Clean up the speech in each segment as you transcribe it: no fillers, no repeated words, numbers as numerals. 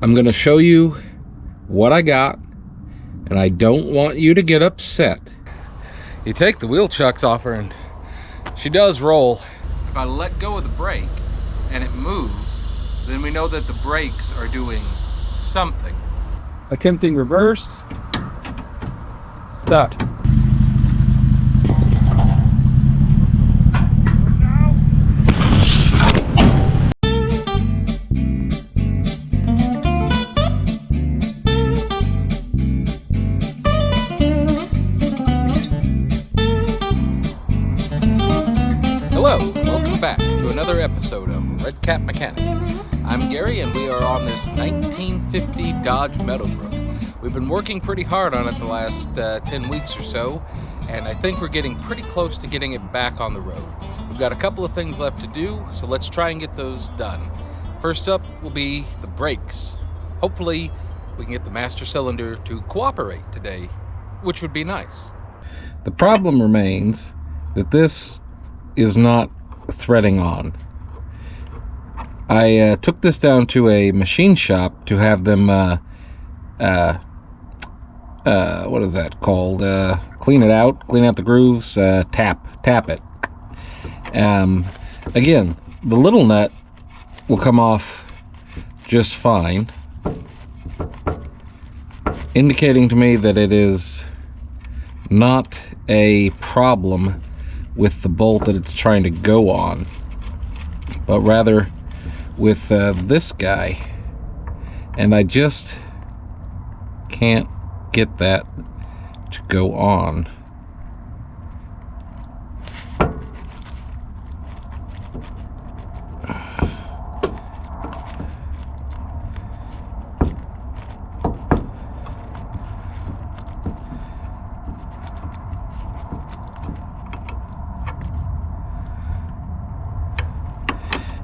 I'm going to show you what I got, and I don't want you to get upset. You take the wheel chucks off her and she does roll. If I let go of the brake and it moves, then we know that the brakes are doing something. Attempting reverse. Start. Hello, welcome back to another episode of Redcap Mechanic. I'm Gary and we are on this 1950 Dodge Meadowbrook. We've been working pretty hard on it the last 10 weeks or so, and I think we're getting pretty close to getting it back on the road. We've got a couple of things left to do, so let's try and get those done. First up will be the brakes. Hopefully we can get the master cylinder to cooperate today, which would be nice. The problem remains that this is not threading on. I took this down to a machine shop to have them what is that called? Clean it out, clean out the grooves, tap it. Again, the little nut will come off just fine, indicating to me that it is not a problem with the bolt that it's trying to go on, but rather with this guy, and I just can't get that to go on.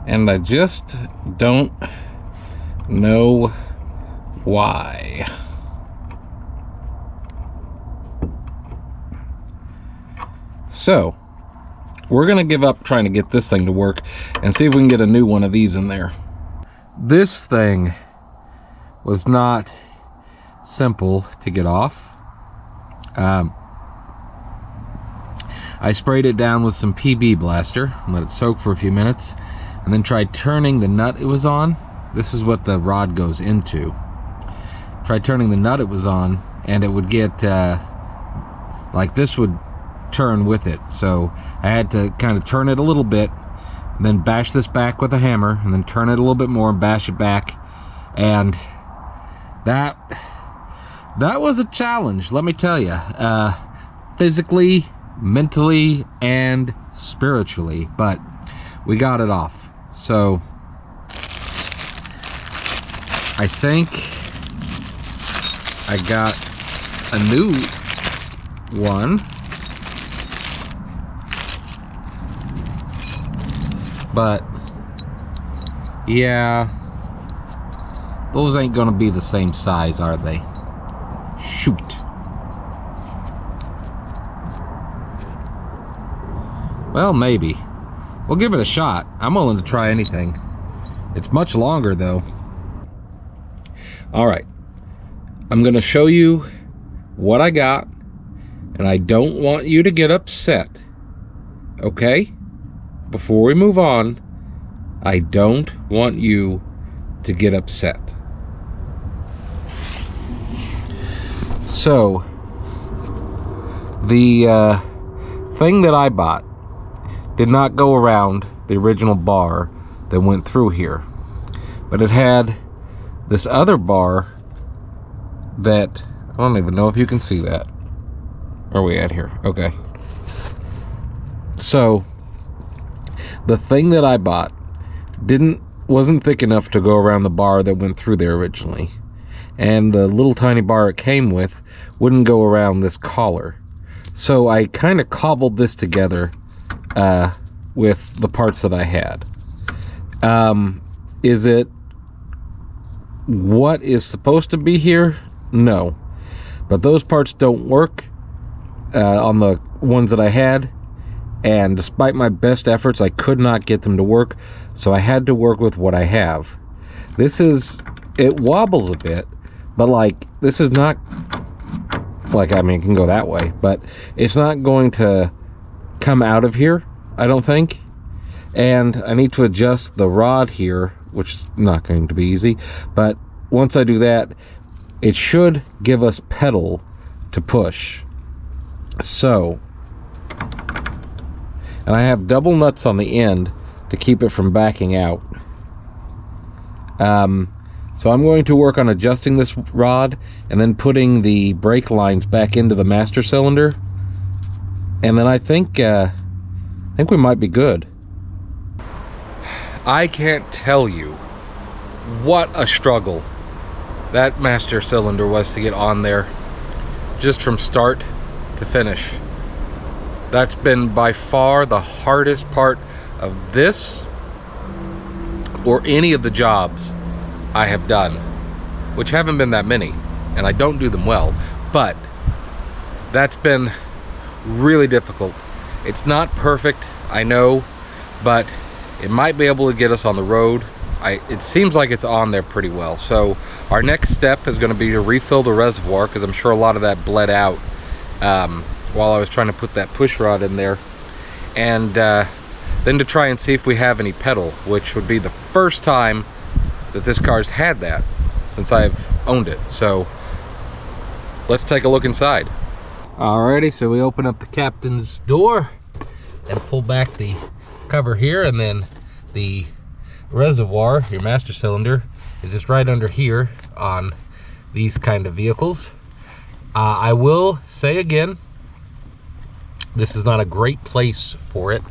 And I just don't know why. So, we're going to give up trying to get this thing to work and see if we can get a new one of these in there. This thing was not simple to get off. I sprayed it down with some PB Blaster and let it soak for a few minutes, and then tried turning the nut it was on. This is what the rod goes into. Tried turning the nut it was on, and it would get like this would turn with it. So I had to kind of turn it a little bit, and then bash this back with a hammer, and then turn it a little bit more and bash it back. And that was a challenge, let me tell you, physically, mentally, and spiritually, but we got it off. So I think I got a new one, but yeah, those ain't gonna be the same size, are they? Shoot. Well, maybe. We'll give it a shot. I'm willing to try anything. It's much longer though. All right, I'm gonna show you what I got, and I don't want you to get upset, okay? Before we move on, I don't want you to get upset. So, the thing that I bought did not go around the original bar that went through here, but it had this other bar that I don't even know if you can see that. Where are we at here? Okay. So the thing that I bought wasn't thick enough to go around the bar that went through there originally, and the little tiny bar it came with wouldn't go around this collar. So I kind of cobbled this together with the parts that I had. Is it what is supposed to be here? No. But those parts don't work on the ones that I had, and despite my best efforts, I could not get them to work, so I had to work with what I have. This is it wobbles a bit, but like this is not like, I mean, it can go that way, but it's not going to come out of here, I don't think. And I need to adjust the rod here, which is not going to be easy, but once I do that, it should give us pedal to push. So, and I have double nuts on the end to keep it from backing out. So I'm going to work on adjusting this rod and then putting the brake lines back into the master cylinder, and then I think we might be good. I can't tell you what a struggle that master cylinder was to get on there, just from start to finish. That's been by far the hardest part of this or any of the jobs I have done, which haven't been that many, and I don't do them well, but that's been really difficult. It's not perfect, I know, but it might be able to get us on the road. It seems like it's on there pretty well. So our next step is going to be to refill the reservoir, because I'm sure a lot of that bled out while I was trying to put that push rod in there, and then to try and see if we have any pedal, which would be the first time that this car's had that since I've owned it. So let's take a look inside. Alrighty, so we open up the captain's door and pull back the cover here, and then the reservoir, your master cylinder, is just right under here on these kind of vehicles. I will say again, this is not a great place for it,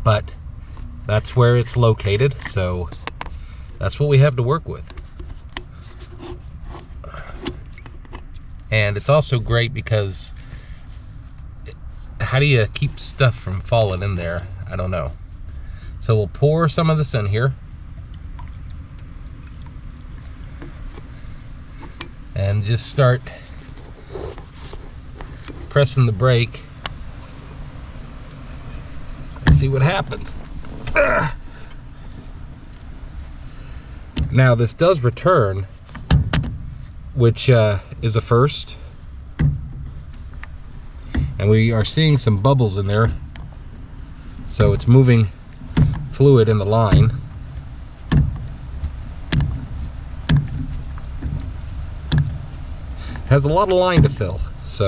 but that's where it's located, so that's what we have to work with. And it's also great because how do you keep stuff from falling in there? I don't know. So we'll pour some of this in here. And just start pressing the brake. Let's see what happens. Ugh. Now this does return, which is a first. And we are seeing some bubbles in there. So it's moving fluid in the line. Has a lot of line to fill, so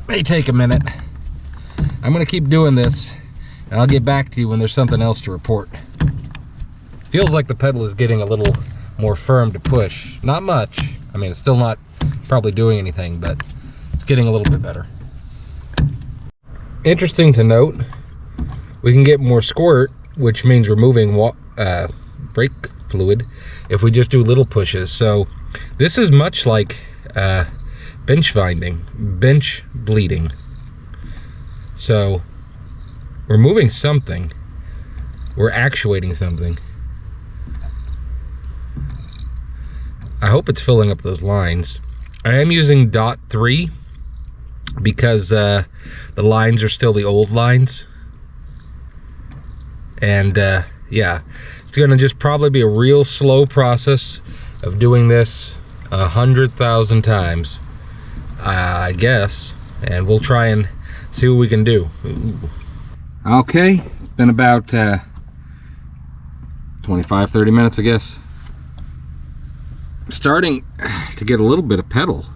may take a minute. I'm gonna keep doing this, and I'll get back to you when there's something else to report. Feels like the pedal is getting a little more firm to push. Not much. I mean, it's still not probably doing anything, but it's getting a little bit better. Interesting to note, we can get more squirt, which means removing brake fluid, if we just do little pushes. So this is much like bench bleeding. So we're moving something, we're actuating something. I hope it's filling up those lines. I am using .3 because the lines are still the old lines. And yeah, it's gonna just probably be a real slow process of doing this 100,000 times, I guess, and we'll try and see what we can do. Ooh. Okay, it's been about 25-30 minutes, I guess. Starting to get a little bit of pedal.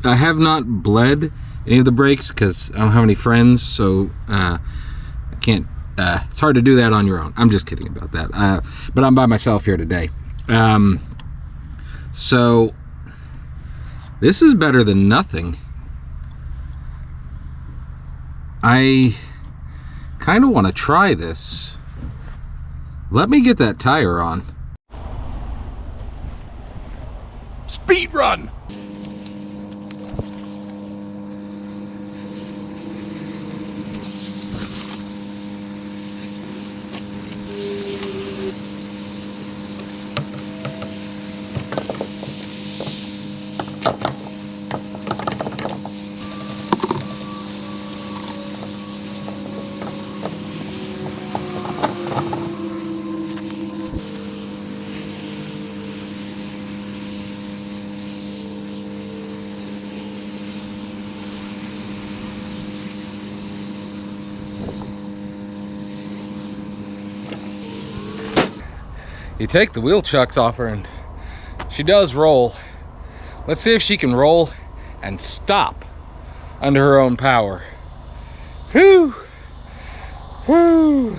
I have not bled any of the brakes because I don't have any friends, so I can't. It's hard to do that on your own. I'm just kidding about that. But I'm by myself here today. So this is better than nothing. I kind of want to try this. Let me get that tire on. Speed run! You take the wheel chucks off her and she does roll. Let's see if she can roll and stop under her own power. Whew! Whew!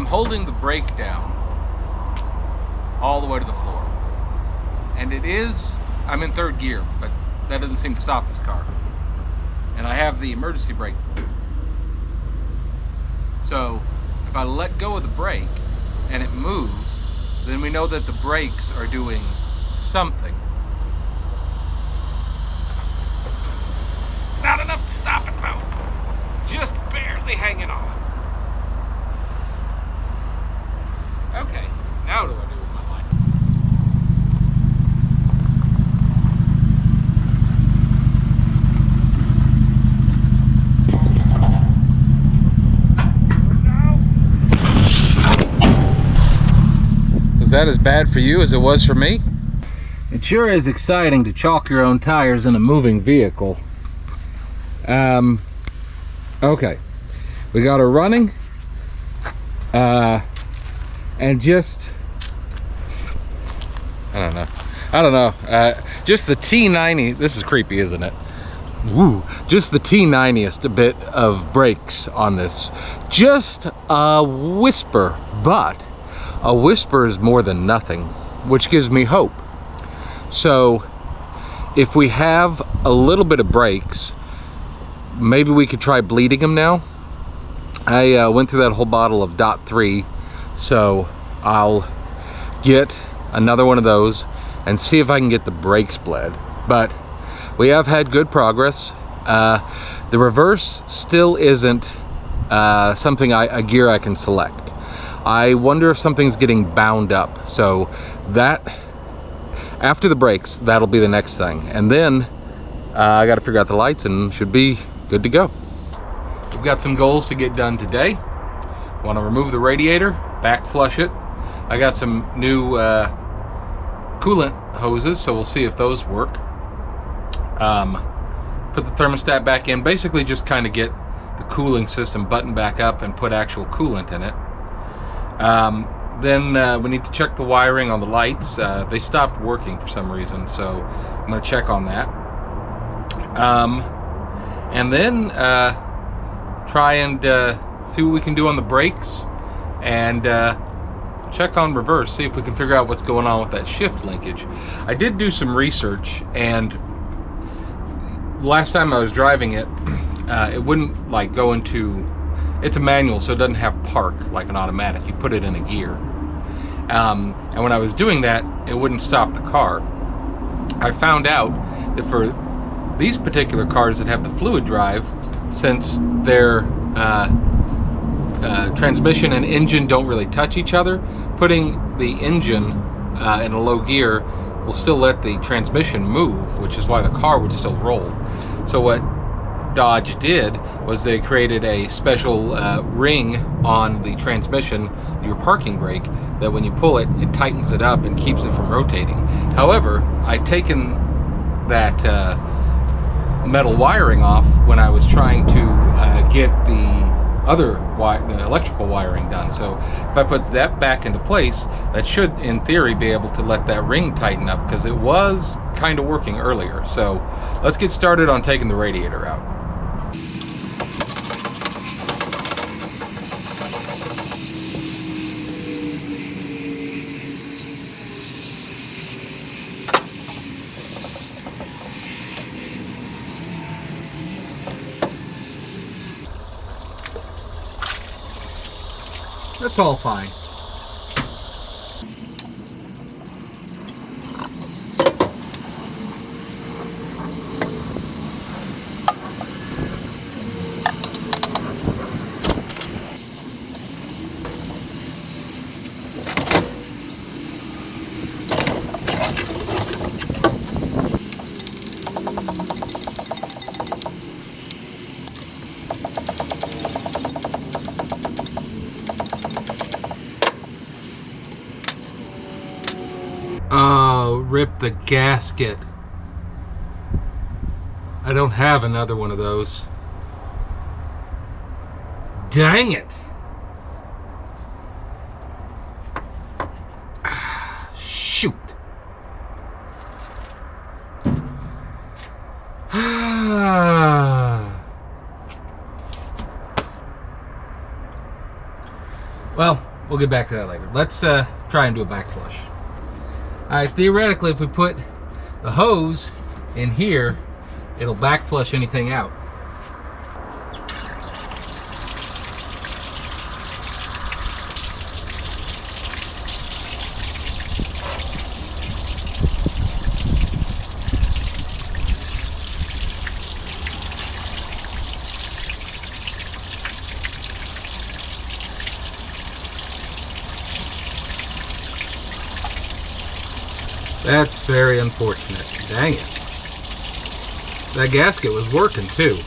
holding the brake down all the way to the floor. And it is, I'm in third gear, but that doesn't seem to stop this car. And I have the emergency brake. So if I let go of the brake and it moves, then we know that the brakes are doing something. Not enough to stop it though. Just barely hanging on. Okay, now what do I do with my life? Was that as bad for you as it was for me? It sure is exciting to chalk your own tires in a moving vehicle. Okay, we got her running, and just, I don't know, just the T90, this is creepy, isn't it? Woo, just the T90th a bit of brakes on this. Just a whisper, but a whisper is more than nothing, which gives me hope. So if we have a little bit of brakes, maybe we could try bleeding them now. I went through that whole bottle of .3, so I'll get another one of those and see if I can get the brakes bled. But we have had good progress. The reverse still isn't a gear I can select. I wonder if something's getting bound up. So that, after the brakes, that'll be the next thing. And then I got to figure out the lights and should be good to go. We've got some goals to get done today. Want to remove the radiator, back flush it. I got some new coolant hoses, so we'll see if those work. Put the thermostat back in, basically just kind of get the cooling system buttoned back up and put actual coolant in it. Then we need to check the wiring on the lights. They stopped working for some reason, so I'm going to check on that. And then try and see what we can do on the brakes, and check on reverse, see if we can figure out what's going on with that shift linkage. I did do some research, and last time I was driving it, it wouldn't like go into, it's a manual, so it doesn't have park like an automatic. You put it in a gear. And when I was doing that, it wouldn't stop the car. I found out that for these particular cars that have the fluid drive, since their transmission and engine don't really touch each other, putting the engine in a low gear will still let the transmission move, which is why the car would still roll. So what Dodge did was they created a special ring on the transmission, your parking brake, that when you pull it, it tightens it up and keeps it from rotating. However, I'd taken that metal wiring off when I was trying to get the the electrical wiring done. So if I put that back into place, that should, in theory, be able to let that ring tighten up, because it was kind of working earlier. So let's get started on taking the radiator out. That's all fine. Oh, rip the gasket. I don't have another one of those. Dang it. Shoot. Well, we'll get back to that later. Let's try and do a back flush. All right, theoretically, if we put the hose in here, it'll back flush anything out. That's very unfortunate. Dang it. That gasket was working too.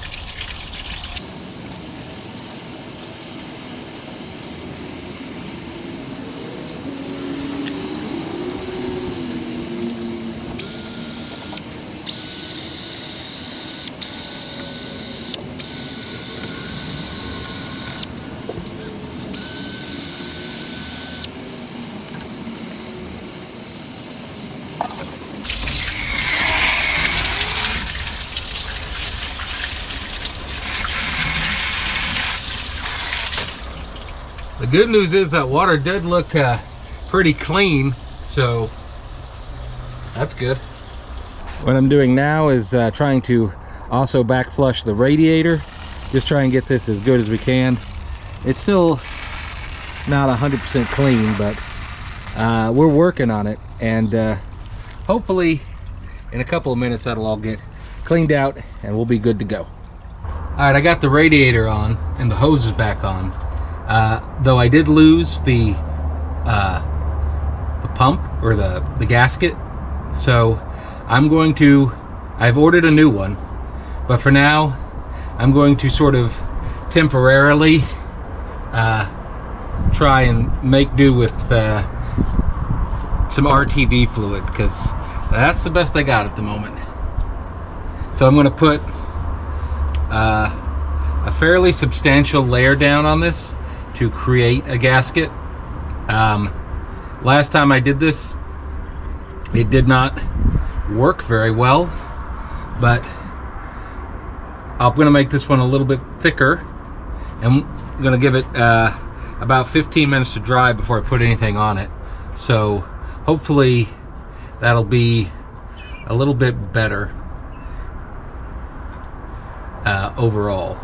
The good news is that water did look pretty clean, so that's good. What I'm doing now is trying to also back flush the radiator. Just try and get this as good as we can. It's still not 100% clean, but we're working on it, and hopefully in a couple of minutes that'll all get cleaned out and we'll be good to go. All right, I got the radiator on and the hose is back on. Though I did lose the pump or the gasket, so I've ordered a new one, but for now I'm going to sort of temporarily try and make do with some RTV fluid, because that's the best I got at the moment. So I'm going to put a fairly substantial layer down on this to create a gasket. Last time I did this, it did not work very well, but I'm going to make this one a little bit thicker, and I'm going to give it about 15 minutes to dry before I put anything on it. So hopefully that'll be a little bit better overall.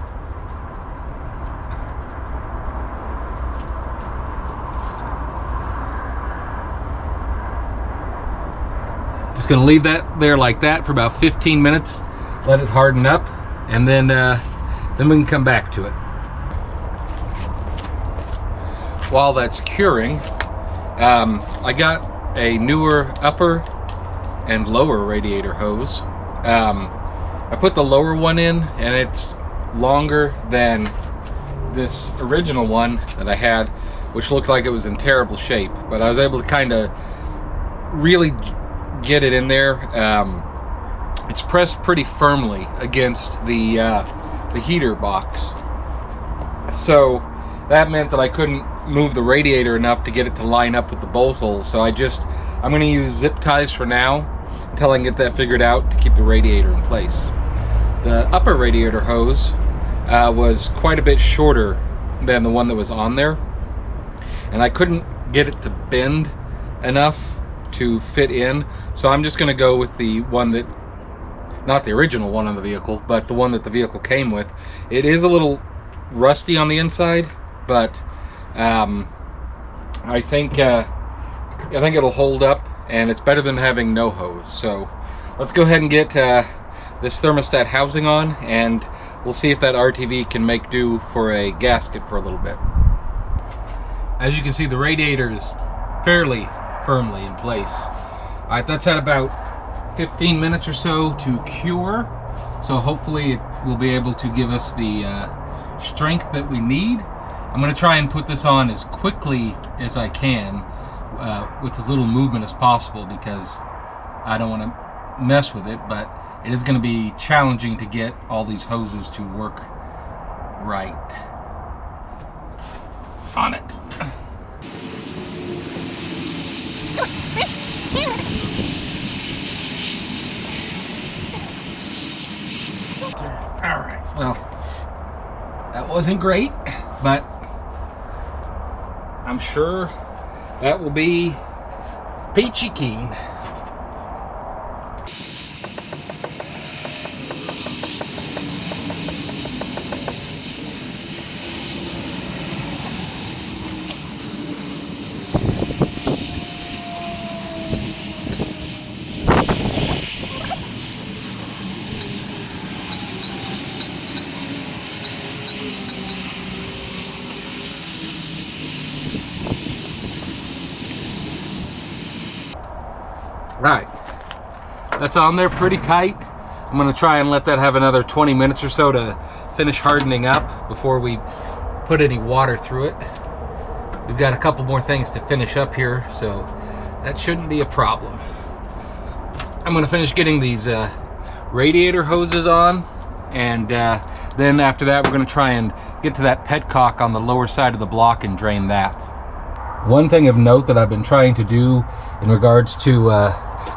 Just going to leave that there like that for about 15 minutes, let it harden up, and then we can come back to it. While that's curing, I got a newer upper and lower radiator hose. I put the lower one in, and it's longer than this original one that I had, which looked like it was in terrible shape, but I was able to kind of really get it in there. It's pressed pretty firmly against the heater box, so that meant that I couldn't move the radiator enough to get it to line up with the bolt holes. So I'm going to use zip ties for now until I can get that figured out to keep the radiator in place. The upper radiator hose was quite a bit shorter than the one that was on there, and I couldn't get it to bend enough to fit in, so I'm just going to go with the one that, not the original one on the vehicle, but the one that the vehicle came with. It is a little rusty on the inside, but I think it'll hold up, and it's better than having no hose. So let's go ahead and get this thermostat housing on, and we'll see if that RTV can make do for a gasket for a little bit. As you can see, the radiator is fairly firmly in place. All right, that's at about 15 minutes or so to cure, so hopefully it will be able to give us the strength that we need. I'm going to try and put this on as quickly as I can with as little movement as possible, because I don't want to mess with it, but it is going to be challenging to get all these hoses to work right on it. All right, well, that wasn't great, but I'm sure that will be peachy keen. Right, that's on there pretty tight. I'm gonna try and let that have another 20 minutes or so to finish hardening up before we put any water through it. We've got a couple more things to finish up here, so that shouldn't be a problem. I'm gonna finish getting these radiator hoses on, and then after that we're gonna try and get to that petcock on the lower side of the block and drain that. One thing of note that I've been trying to do in regards to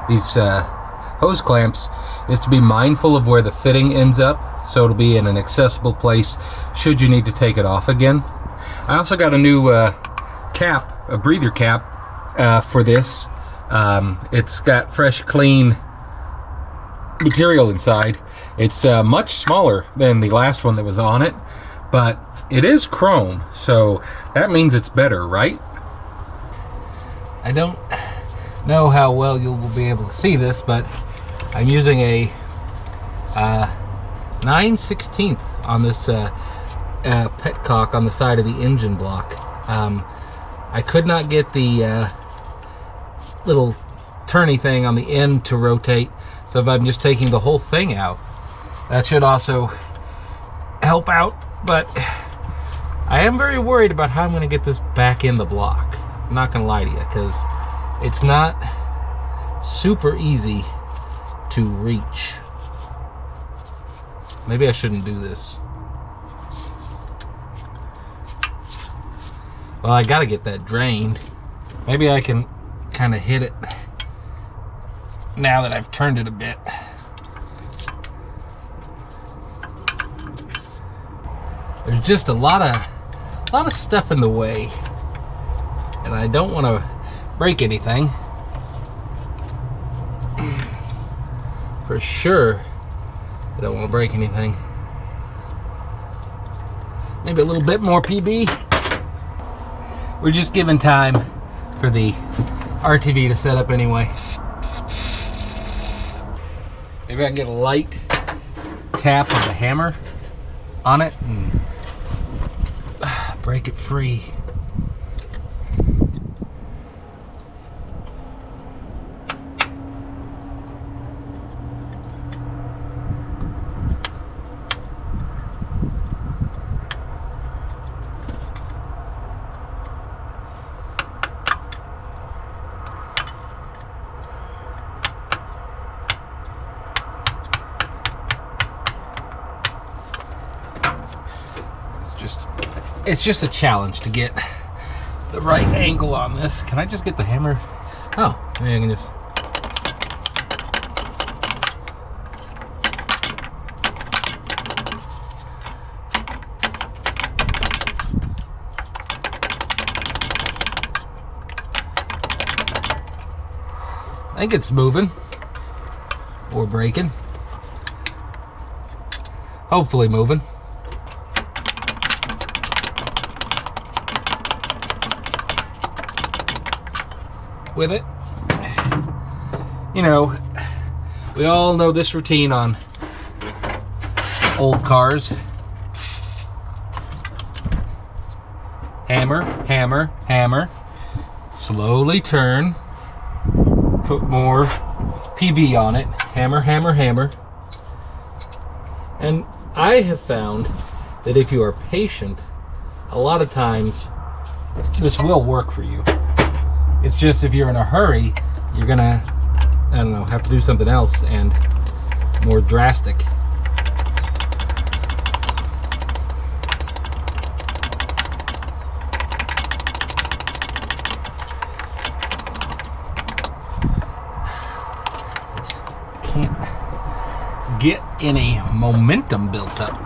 these hose clamps is to be mindful of where the fitting ends up, so it'll be in an accessible place should you need to take it off again. I also got a new cap, a breather cap for this. It's got fresh, clean material inside. It's much smaller than the last one that was on it, but it is chrome, so that means it's better, right? I don't know how well you will be able to see this, but I'm using a 9/16 on this petcock on the side of the engine block. I could not get the little turny thing on the end to rotate, so if I'm just taking the whole thing out, that should also help out. But I am very worried about how I'm going to get this back in the block. I'm not going to lie to you, because it's not super easy to reach. Maybe I shouldn't do this. Well, I got to get that drained. Maybe I can kind of hit it now that I've turned it a bit. There's just a lot of stuff in the way, and I don't want to break anything. For sure, I don't want to break anything. Maybe a little bit more PB. We're just giving time for the RTV to set up anyway. Maybe I can get a light tap of the hammer on it and break it free. It's just a challenge to get the right angle on this. Can I just get the hammer? Oh, maybe I can just... I think it's moving or breaking. Hopefully moving. With it. You know, we all know this routine on old cars. Hammer, hammer, hammer. Slowly turn. Put more PB on it. Hammer, hammer, hammer. And I have found that if you are patient, a lot of times this will work for you. It's just if you're in a hurry, you're gonna, I don't know, have to do something else and more drastic. I just can't get any momentum built up.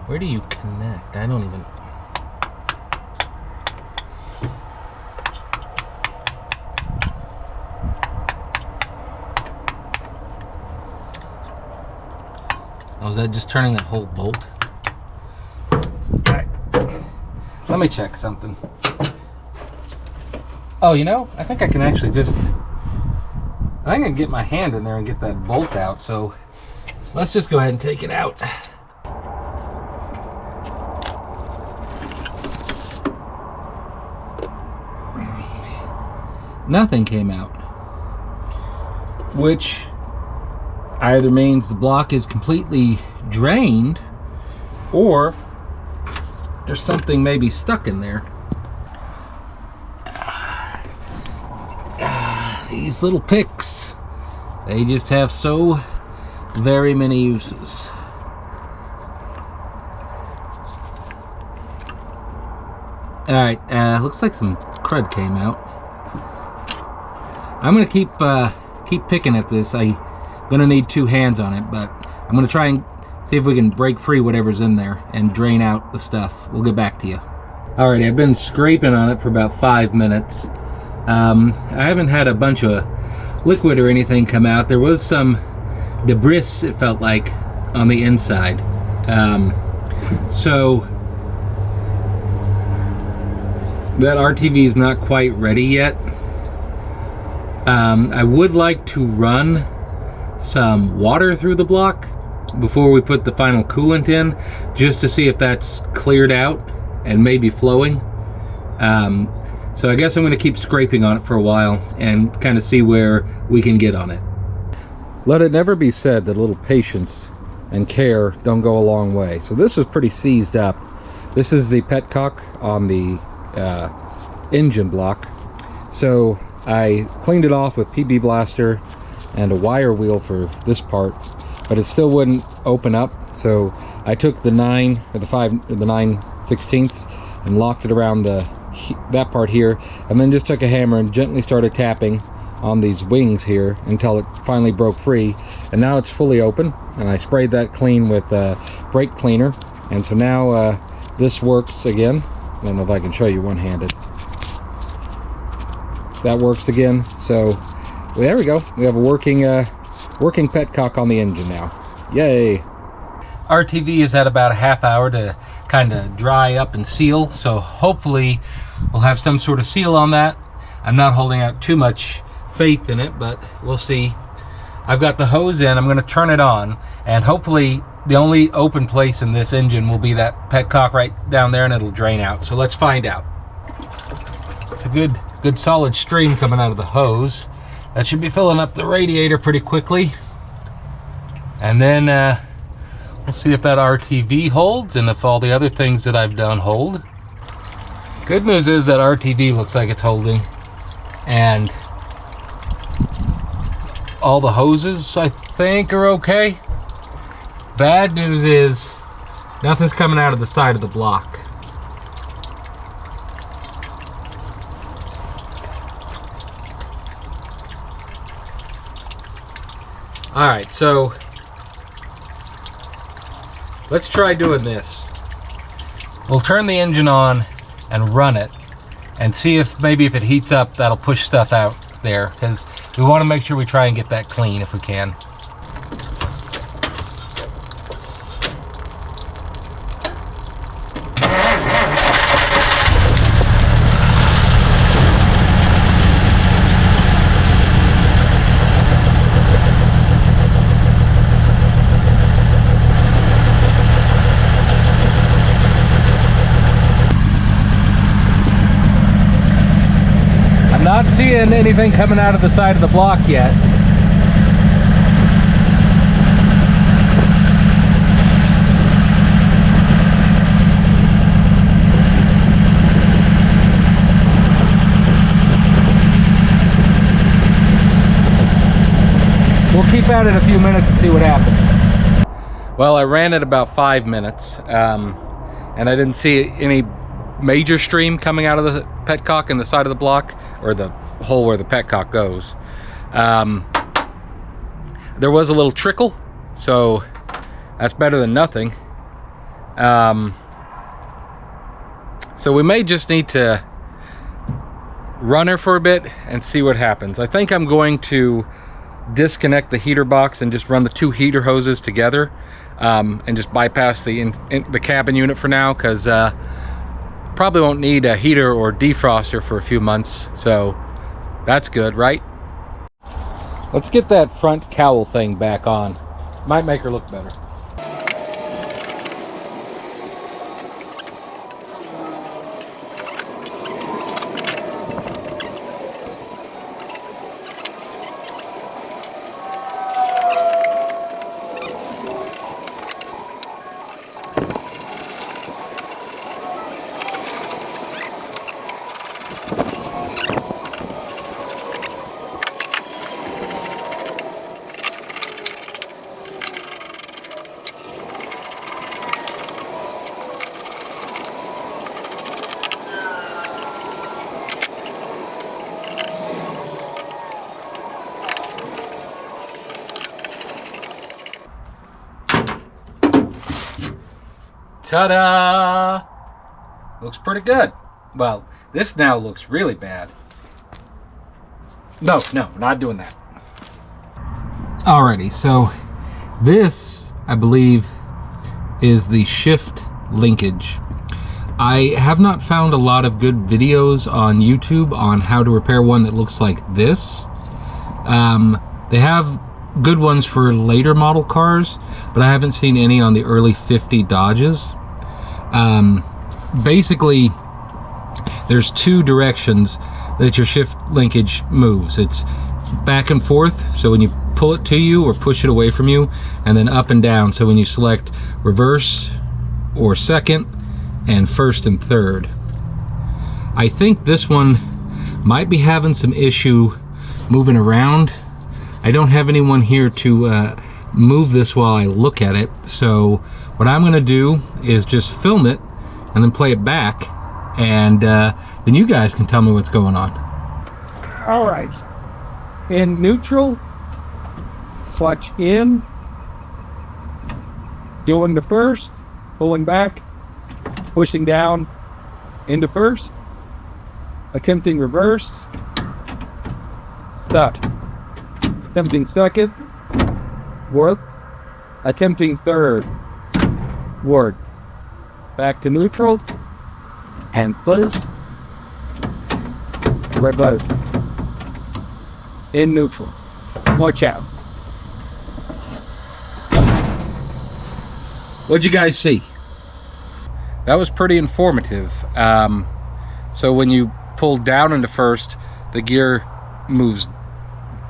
Where do you connect? I don't even... Oh, is that just turning that whole bolt? Alright. Let me check something. Oh, you know, I think I can actually just... I can get my hand in there and get that bolt out, so let's just go ahead and take it out. Nothing came out, which either means the block is completely drained or there's something maybe stuck in there. These little picks, they just have so very many uses. Alright, looks like some crud came out. I'm gonna keep picking at this. I'm gonna need 2 hands on it, but I'm gonna try and see if we can break free whatever's in there and drain out the stuff. We'll get back to you. Alrighty, I've been scraping on it for about 5 minutes. I haven't had a bunch of liquid or anything come out. There was some debris, it felt like, on the inside. So that RTV is not quite ready yet. I would like to run some water through the block before we put the final coolant in, just to see if that's cleared out and maybe flowing. So I guess I'm going to keep scraping on it for a while and kind of see where we can get on it. Let it never be said that a little patience and care don't go a long way. So this was pretty seized up. This is the Petcock on the engine block. So I cleaned it off with PB Blaster and a wire wheel for this part, but it still wouldn't open up. So I took the 9/16 and locked it around that part here, and then just took a hammer and gently started tapping on these wings here until it finally broke free. And now it's fully open, and I sprayed that clean with brake cleaner, and so now this works again. I don't know if I can show you one-handed. That works again. So well, there we go. We have a working Petcock on the engine now. Yay! RTV is at about a half hour to kind of dry up and seal, so hopefully we'll have some sort of seal on that. I'm not holding out too much faith in it, but we'll see. I've got the hose in. I'm going to turn it on, and hopefully the only open place in this engine will be that Petcock right down there, and it'll drain out. So let's find out. It's a good solid stream coming out of the hose. That should be filling up the radiator pretty quickly, and then we'll see if that RTV holds and if all the other things that I've done hold. Good news is that RTV looks like it's holding, and all the hoses I think are okay. Bad news is nothing's coming out of the side of the block. Alright, so let's try doing this. We'll turn the engine on and run it and see if maybe if it heats up, that'll push stuff out there, because we want to make sure we try and get that clean if we can. Not seeing anything coming out of the side of the block yet. We'll keep at it a few minutes and see what happens. Well, I ran it about 5 minutes, and I didn't see any major stream coming out of the Petcock in the side of the block, or the hole where the Petcock goes. There was a little trickle, so That's better than nothing. So we may just need to run her for a bit and see what happens. I think I'm going to disconnect the heater box and just run the 2 heater hoses together, and just bypass the cabin unit for now, because probably won't need a heater or defroster for a few months, so that's good, right? Let's get that front cowl thing back on. Might make her look better. Ta-da! Looks pretty good. Well, this now looks really bad. No, not doing that. Alrighty, so this, I believe, is the shift linkage. I have not found a lot of good videos on YouTube on how to repair one that looks like this. They have good ones for later model cars, but I haven't seen any on the early 50 Dodges. Basically, there's 2 directions that your shift linkage moves. It's back and forth, so when you pull it to you or push it away from you, and then up and down, so when you select reverse or second and first and third. I think this one might be having some issue moving around. I don't have anyone here to move this while I look at it, so what I'm going to do is just film it and then play it back, and then you guys can tell me what's going on. All right. In neutral, clutch in, doing the first, pulling back, pushing down into first, attempting reverse, stuck, attempting second, work, attempting third, word, back to neutral, and close, reverse, in neutral, watch out. What'd you guys see? That was pretty informative. So when you pull down into first, the gear moves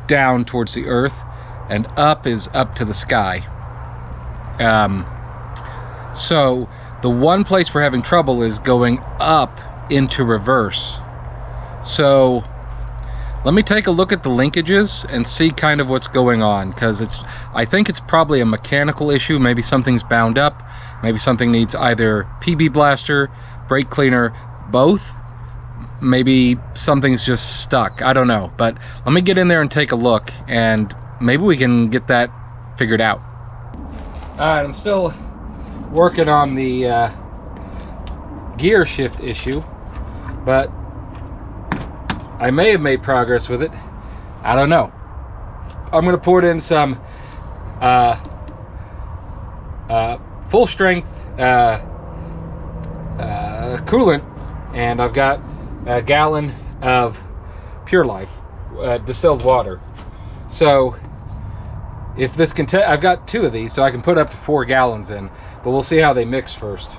down towards the earth, and up is up to the sky. So the one place we're having trouble is going up into reverse. So let me take a look at the linkages and see kind of what's going on, because I think it's probably a mechanical issue. Maybe something's bound up, maybe something needs either PB blaster, brake cleaner, both. Maybe something's just stuck, I don't know, but let me get in there and take a look, and maybe we can get that figured out. Alright, I'm still working on the gear shift issue, but I may have made progress with it. I don't know. I'm going to pour it in some full strength coolant, and I've got a gallon of Pure Life distilled water. So if this can, I've got 2 of these, so I can put up to 4 gallons in, but we'll see how they mix first.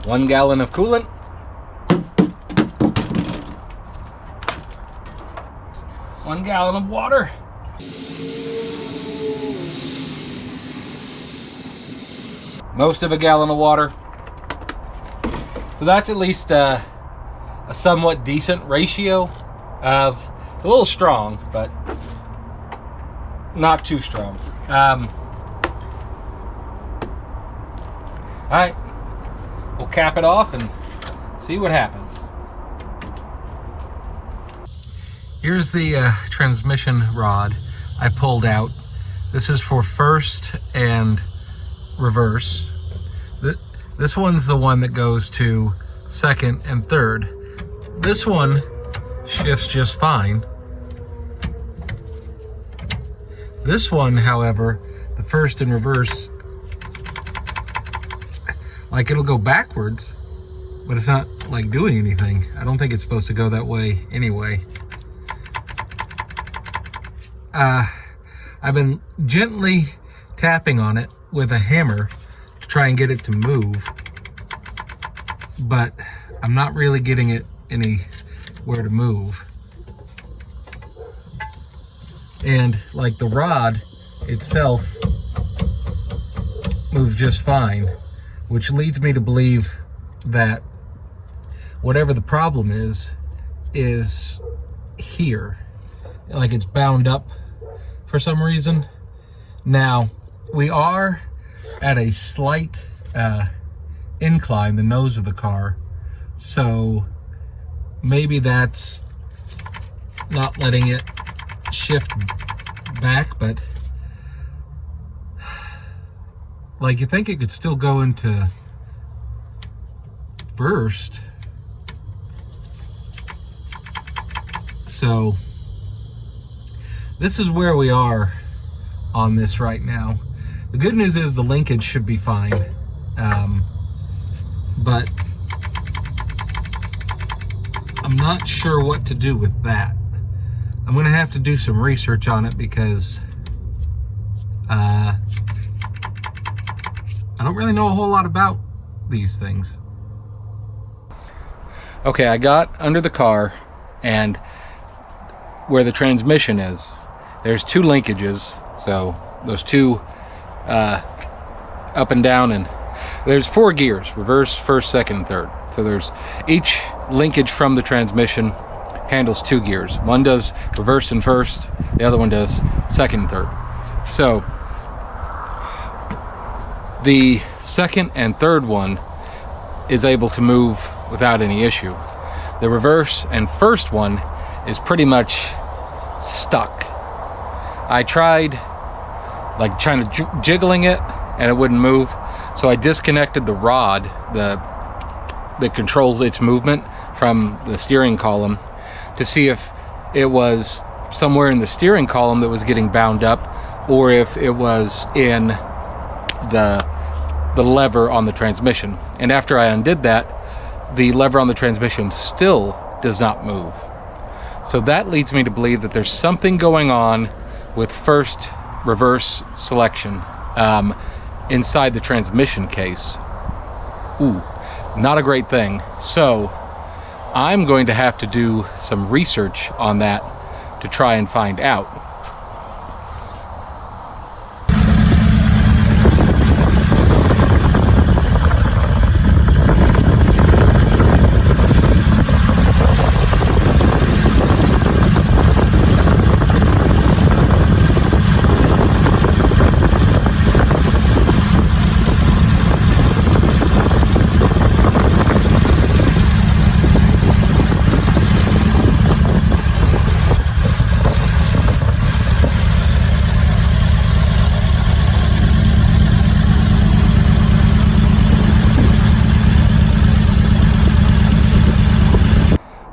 One gallon of coolant. One gallon of water. Most of a gallon of water. So that's at least a somewhat decent ratio of, it's a little strong, but not too strong. All right. we'll cap it off and see what happens. Here's the transmission rod I pulled out. This is for first and reverse. This one's the one that goes to second and third. This one shifts just fine. This one, however, the first and reverse, like it'll go backwards, but it's not like doing anything. I don't think it's supposed to go that way anyway. I've been gently tapping on it with a hammer to try and get it to move, but I'm not really getting it anywhere to move. And like the rod itself moves just fine, which leads me to believe that whatever the problem is here. Like it's bound up for some reason. Now, we are at a slight incline, the nose of the car, so maybe that's not letting it shift back, but like you think it could still go into first. So this is where we are on this right now. The good news is the linkage should be fine, but I'm not sure what to do with that. I'm gonna have to do some research on it because I don't really know a whole lot about these things. Okay, I got under the car, and where the transmission is, there's two linkages, so those two up and down, and there's 4 gears: reverse, first, second, and third. So there's each linkage from the transmission handles 2 gears. One does reverse and first, the other one does second and third. So the second and third one is able to move without any issue. The reverse and first one is pretty much stuck. I tried like trying to jiggling it and it wouldn't move, so I disconnected the rod that controls its movement from the steering column to see if it was somewhere in the steering column that was getting bound up, or if it was in the lever on the transmission. And after I undid that, the lever on the transmission still does not move. So that leads me to believe that there's something going on with first reverse selection inside the transmission case. Ooh, not a great thing. So I'm going to have to do some research on that to try and find out.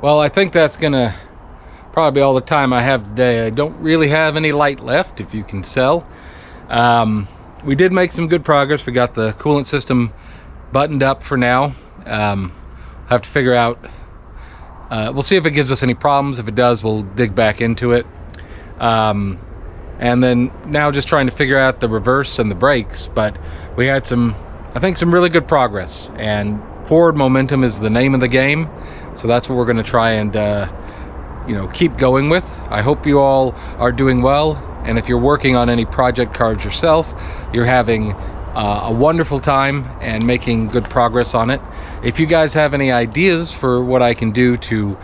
Well, I think that's gonna probably be all the time I have today. I don't really have any light left, if you can tell. We did make some good progress. We got the coolant system buttoned up for now. Have to figure out, we'll see if it gives us any problems. If it does, we'll dig back into it. And then now just trying to figure out the reverse and the brakes, but we had some, I think, some really good progress, and forward momentum is the name of the game. So that's what we're going to try and keep going with. I hope you all are doing well, and if you're working on any project cards yourself, you're having a wonderful time and making good progress on it. If you guys have any ideas for what I can do to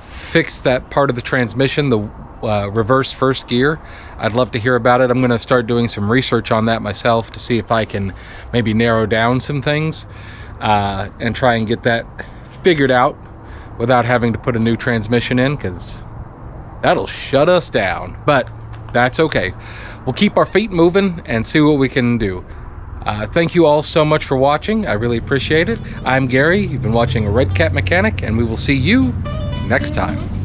fix that part of the transmission, the reverse first gear, I'd love to hear about it. I'm going to start doing some research on that myself to see if I can maybe narrow down some things. and try and get that figured out without having to put a new transmission in, because that'll shut us down. But that's okay. We'll keep our feet moving and see what we can do. Thank you all so much for watching. I really appreciate it. I'm Gary. You've been watching a Redcap Mechanic, and we will see you next time.